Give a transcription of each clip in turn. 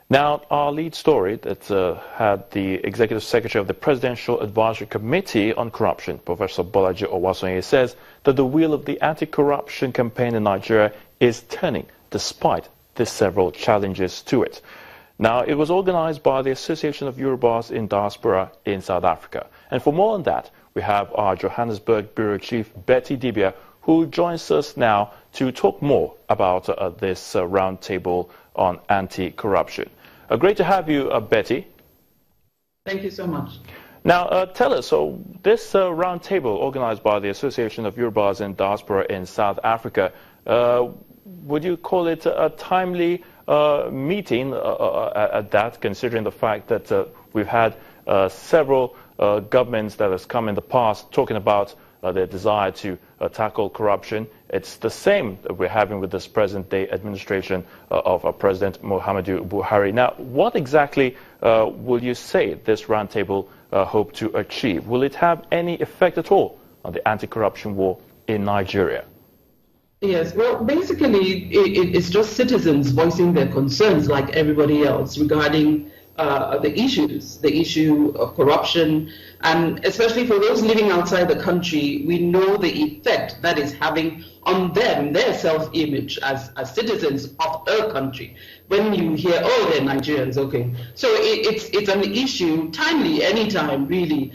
Now, our lead story that had the Executive Secretary of the Presidential Advisory Committee on Corruption, Professor Bolaji Owasonye, says that the wheel of the anti-corruption campaign in Nigeria is turning despite the several challenges to it. Now, it was organized by the Association of Yorubas in Diaspora in South Africa. And for more on that, we have our Johannesburg Bureau Chief, Betty Dibiah, who joins us now to talk more about this roundtable on anti-corruption. Great to have you, Betty. Thank you so much. Now, tell us, so this roundtable organized by the Association of Yorubas in Diaspora in South Africa, would you call it a timely meeting at that, considering the fact that we've had several governments that has come in the past talking about their desire to tackle corruption? It's the same that we're having with this present-day administration of President Muhammadu Buhari. Now, what exactly will you say this roundtable hope to achieve? Will it have any effect at all on the anti-corruption war in Nigeria? Yes, well, basically, it's just citizens voicing their concerns like everybody else regarding the issue of corruption, and especially for those living outside the country, we know the effect that is having on them, their self-image as citizens of a country. When you hear, oh, they're Nigerians, okay. So it's an issue, timely, anytime, really.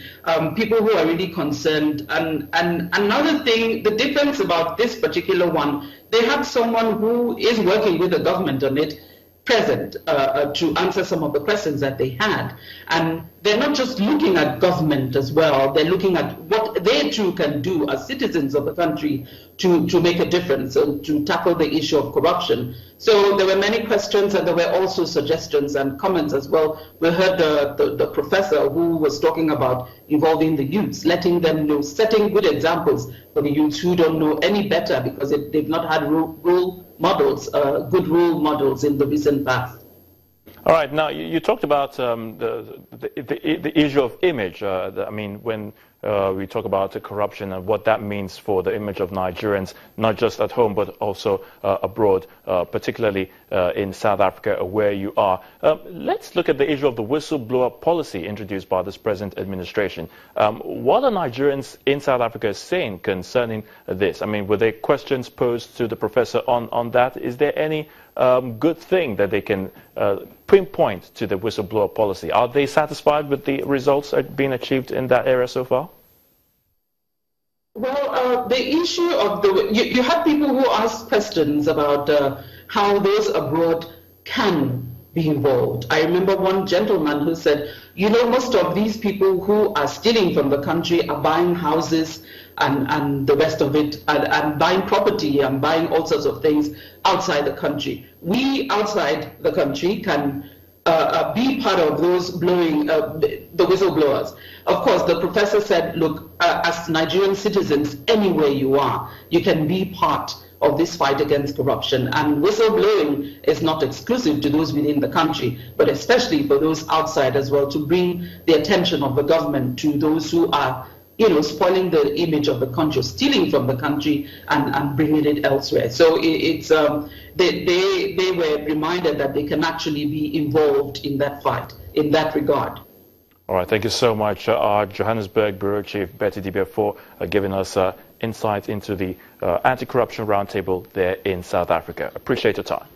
People who are really concerned. And another thing, the difference about this particular one, they have someone who is working with the government on it, present to answer some of the questions that they had. And they're not just looking at government as well, they're looking at what they too can do as citizens of the country to make a difference and to tackle the issue of corruption. So there were many questions, and there were also suggestions and comments as well. We heard the professor who was talking about involving the youths, letting them know, setting good examples for the youths who don't know any better because they've not had role models, good role models in the recent past. All right. Now, you talked about the issue of image. I mean, when we talk about corruption and what that means for the image of Nigerians, not just at home, but also abroad, particularly in South Africa, where you are. Let's look at the issue of the whistleblower policy introduced by this present administration. What are Nigerians in South Africa saying concerning this? I mean, were there questions posed to the professor on that? Is there any good thing that they can pinpoint to the whistleblower policy? Are they satisfied with the results being achieved in that area so far? Well, the issue of you have people who ask questions about how those abroad can be involved. I remember one gentleman who said, you know, most of these people who are stealing from the country are buying houses and the rest of it, and buying property and buying all sorts of things outside the country. We outside the country can be part of those blowing the whistleblowers. Of course, the professor said, look, as Nigerian citizens, anywhere you are, you can be part of this fight against corruption. And whistleblowing is not exclusive to those within the country, but especially for those outside as well, to bring the attention of the government to those who are, you know, spoiling the image of the country, stealing from the country and bringing it elsewhere. So they were reminded that they can actually be involved in that fight, in that regard. All right, thank you so much, our Johannesburg Bureau Chief, Betty Dibiah, for giving us insight into the anti-corruption roundtable there in South Africa. Appreciate your time.